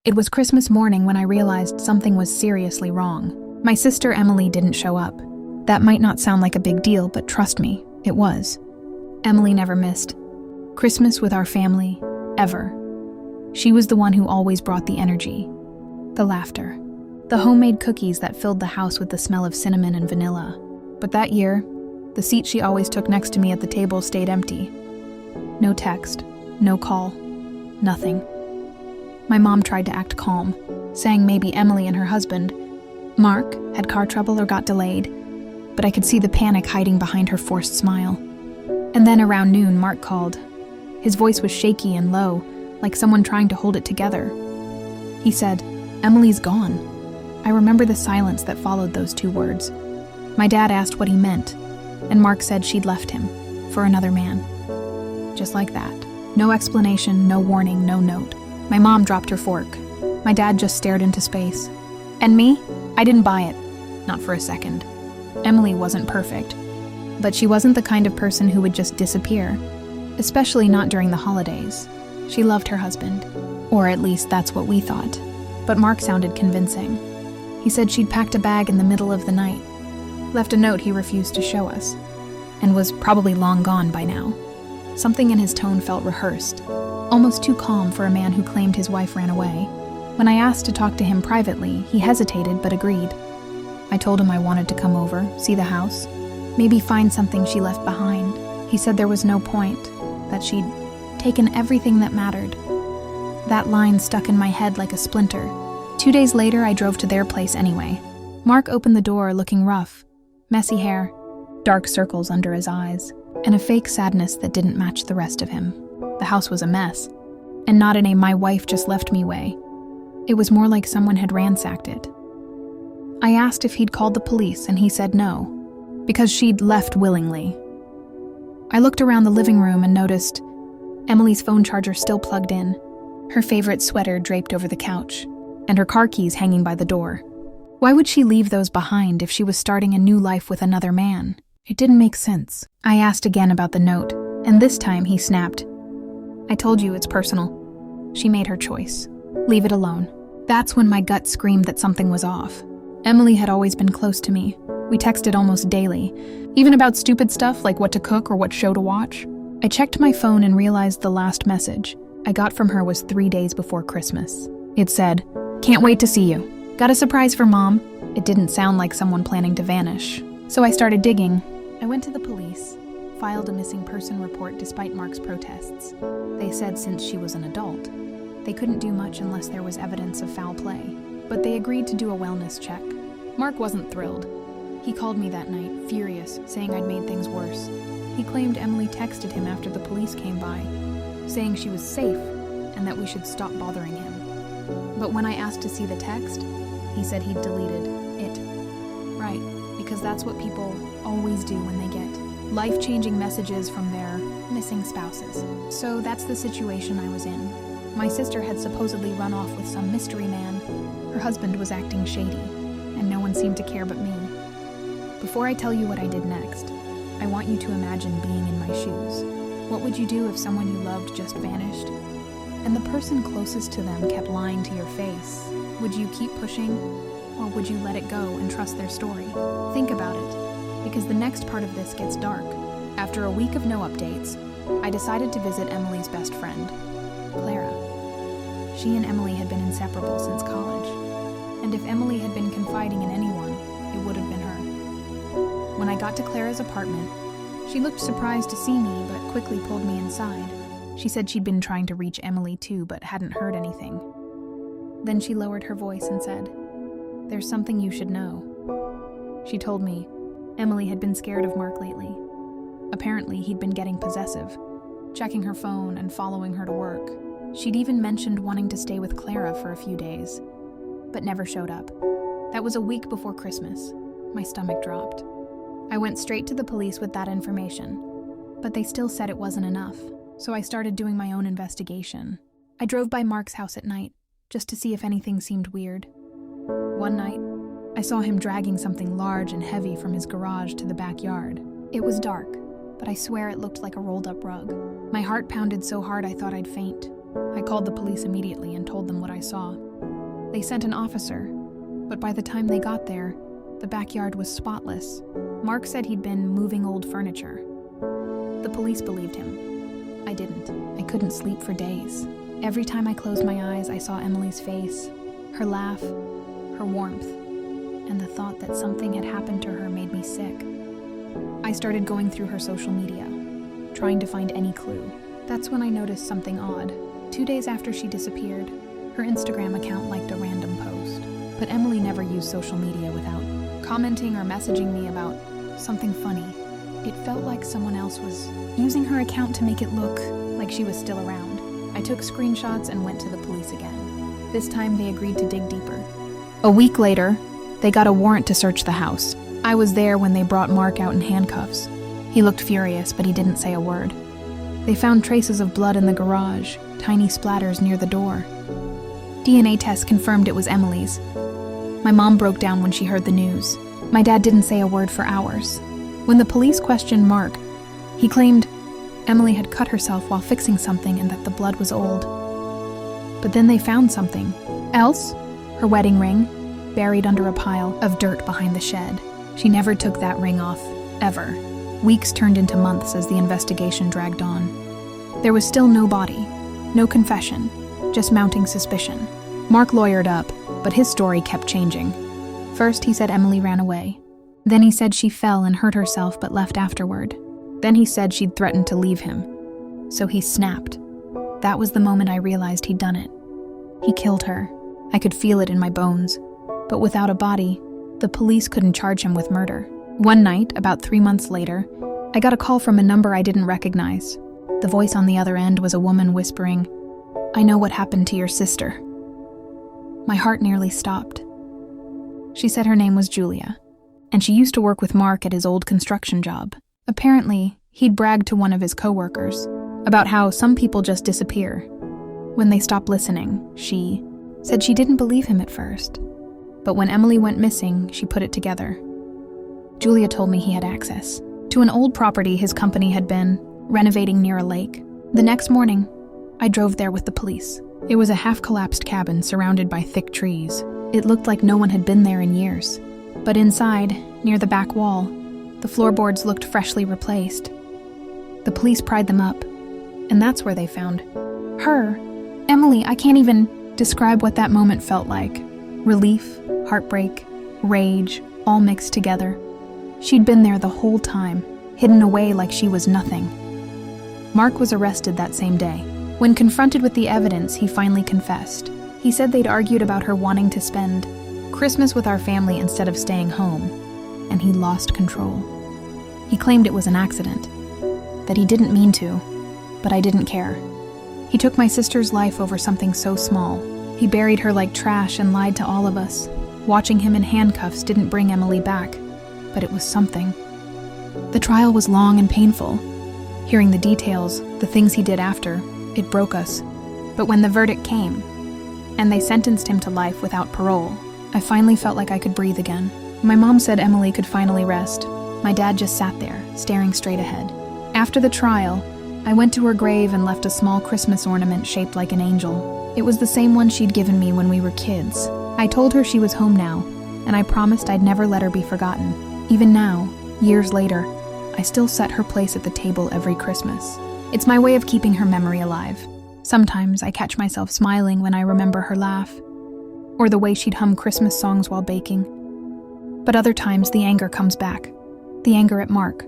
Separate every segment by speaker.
Speaker 1: It was Christmas morning when I realized something was seriously wrong. My sister Emily didn't show up. That might not sound like a big deal, but trust me, it was. Emily never missed Christmas with our family, ever. She was the one who always brought the energy, the laughter, the homemade cookies that filled the house with the smell of cinnamon and vanilla. But that year, the seat she always took next to me at the table stayed empty. No text, no call, nothing. My mom tried to act calm, saying maybe Emily and her husband, Mark, had car trouble or got delayed, but I could see the panic hiding behind her forced smile. And then around noon, Mark called. His voice was shaky and low, like someone trying to hold it together. He said, "Emily's gone." I remember the silence that followed those two words. My dad asked what he meant, and Mark said she'd left him for another man. Just like that. No explanation, no warning, no note. My mom dropped her fork. My dad just stared into space. And me? I didn't buy it. Not for a second. Emily wasn't perfect, but she wasn't the kind of person who would just disappear, especially not during the holidays. She loved her husband, or at least that's what we thought. But Mark sounded convincing. He said she'd packed a bag in the middle of the night, left a note he refused to show us, and was probably long gone by now. Something in his tone felt rehearsed, almost too calm for a man who claimed his wife ran away. When I asked to talk to him privately, he hesitated but agreed. I told him I wanted to come over, see the house, maybe find something she left behind. He said there was no point, that she'd taken everything that mattered. That line stuck in my head like a splinter. 2 days later, I drove to their place anyway. Mark opened the door looking rough, messy hair, dark circles under his eyes, and a fake sadness that didn't match the rest of him. The house was a mess, and not in a "my wife just left me" way. It was more like someone had ransacked it. I asked if he'd called the police, and he said no, because she'd left willingly. I looked around the living room and noticed Emily's phone charger still plugged in, her favorite sweater draped over the couch, and her car keys hanging by the door. Why would she leave those behind if she was starting a new life with another man? It didn't make sense. I asked again about the note, and this time he snapped. "I told you it's personal. She made her choice. Leave it alone." That's when my gut screamed that something was off. Emily had always been close to me. We texted almost daily, even about stupid stuff like what to cook or what show to watch. I checked my phone and realized the last message I got from her was 3 days before Christmas. It said, "Can't wait to see you. Got a surprise for Mom." It didn't sound like someone planning to vanish. So I started digging. I went to the police, filed a missing person report despite Mark's protests. They said since she was an adult, they couldn't do much unless there was evidence of foul play. But they agreed to do a wellness check. Mark wasn't thrilled. He called me that night, furious, saying I'd made things worse. He claimed Emily texted him after the police came by, saying she was safe and that we should stop bothering him. But when I asked to see the text, he said he'd deleted it. Right, because that's what people always do when they get life-changing messages from their missing spouses. So that's the situation I was in. My sister had supposedly run off with some mystery man. Her husband was acting shady, and no one seemed to care but me. Before I tell you what I did next, I want you to imagine being in my shoes. What would you do if someone you loved just vanished, and the person closest to them kept lying to your face? Would you keep pushing, or would you let it go and trust their story? Think about it, because the next part of this gets dark. After a week of no updates, I decided to visit Emily's best friend, Clara. She and Emily had been inseparable since college, and if Emily had been confiding in anyone, it would have been her. When I got to Clara's apartment, she looked surprised to see me, but quickly pulled me inside. She said she'd been trying to reach Emily too, but hadn't heard anything. Then she lowered her voice and said, "There's something you should know." She told me Emily had been scared of Mark lately. Apparently, he'd been getting possessive, checking her phone and following her to work. She'd even mentioned wanting to stay with Clara for a few days, but never showed up. That was a week before Christmas. My stomach dropped. I went straight to the police with that information, but they still said it wasn't enough, so I started doing my own investigation. I drove by Mark's house at night, just to see if anything seemed weird. One night, I saw him dragging something large and heavy from his garage to the backyard. It was dark, but I swear it looked like a rolled-up rug. My heart pounded so hard I thought I'd faint. I called the police immediately and told them what I saw. They sent an officer, but by the time they got there, the backyard was spotless. Mark said he'd been moving old furniture. The police believed him. I didn't. I couldn't sleep for days. Every time I closed my eyes, I saw Emily's face, her laugh, her warmth, and the thought that something had happened to her made me sick. I started going through her social media, trying to find any clue. That's when I noticed something odd. 2 days after she disappeared, her Instagram account liked a random post. But Emily never used social media without commenting or messaging me about something funny. It felt like someone else was using her account to make it look like she was still around. I took screenshots and went to the police again. This time they agreed to dig deeper. A week later, they got a warrant to search the house. I was there when they brought Mark out in handcuffs. He looked furious, but he didn't say a word. They found traces of blood in the garage, tiny splatters near the door. DNA tests confirmed it was Emily's. My mom broke down when she heard the news. My dad didn't say a word for hours. When the police questioned Mark, he claimed Emily had cut herself while fixing something and that the blood was old. But then they found something else, her wedding ring, buried under a pile of dirt behind the shed. She never took that ring off, ever. Weeks turned into months as the investigation dragged on. There was still no body, no confession, just mounting suspicion. Mark lawyered up, but his story kept changing. First, he said Emily ran away. Then he said she fell and hurt herself but left afterward. Then he said she'd threatened to leave him. So he snapped. That was the moment I realized he'd done it. He killed her. I could feel it in my bones. But without a body, the police couldn't charge him with murder. One night, about 3 months later, I got a call from a number I didn't recognize. The voice on the other end was a woman whispering, "I know what happened to your sister." My heart nearly stopped. She said her name was Julia, and she used to work with Mark at his old construction job. Apparently, he'd bragged to one of his coworkers about how some people just disappear. When they stop listening, she said she didn't believe him at first. But when Emily went missing, she put it together. Julia told me he had access to an old property his company had been renovating near a lake. The next morning, I drove there with the police. It was a half-collapsed cabin surrounded by thick trees. It looked like no one had been there in years. But inside, near the back wall, the floorboards looked freshly replaced. The police pried them up, and that's where they found her. Emily, I can't even describe what that moment felt like. Relief, heartbreak, rage, all mixed together. She'd been there the whole time, hidden away like she was nothing. Mark was arrested that same day. When confronted with the evidence, he finally confessed. He said they'd argued about her wanting to spend Christmas with our family instead of staying home, and he lost control. He claimed it was an accident, that he didn't mean to, but I didn't care. He took my sister's life over something so small. He buried her like trash and lied to all of us. Watching him in handcuffs didn't bring Emily back, but it was something. The trial was long and painful. Hearing the details, the things he did after, it broke us. But when the verdict came, and they sentenced him to life without parole, I finally felt like I could breathe again. My mom said Emily could finally rest. My dad just sat there, staring straight ahead. After the trial, I went to her grave and left a small Christmas ornament shaped like an angel. It was the same one she'd given me when we were kids. I told her she was home now, and I promised I'd never let her be forgotten. Even now, years later, I still set her place at the table every Christmas. It's my way of keeping her memory alive. Sometimes I catch myself smiling when I remember her laugh, or the way she'd hum Christmas songs while baking. But other times the anger comes back. The anger at Mark,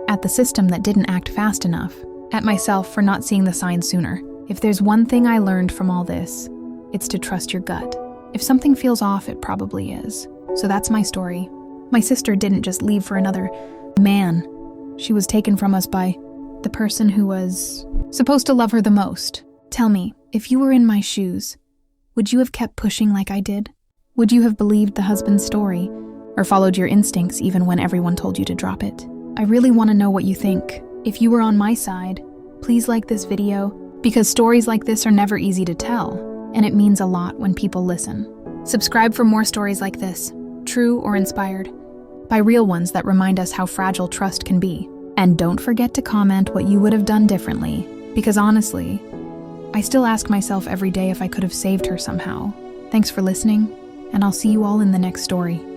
Speaker 1: at the system that didn't act fast enough, at myself for not seeing the signs sooner. If there's one thing I learned from all this, it's to trust your gut. If something feels off, it probably is. So that's my story. My sister didn't just leave for another man. She was taken from us by the person who was supposed to love her the most. Tell me, if you were in my shoes, would you have kept pushing like I did? Would you have believed the husband's story, or followed your instincts even when everyone told you to drop it? I really want to know what you think. If you were on my side, please like this video, because stories like this are never easy to tell, and it means a lot when people listen. Subscribe for more stories like this, true or inspired, by real ones that remind us how fragile trust can be. And don't forget to comment what you would have done differently, because honestly, I still ask myself every day if I could have saved her somehow. Thanks for listening, and I'll see you all in the next story.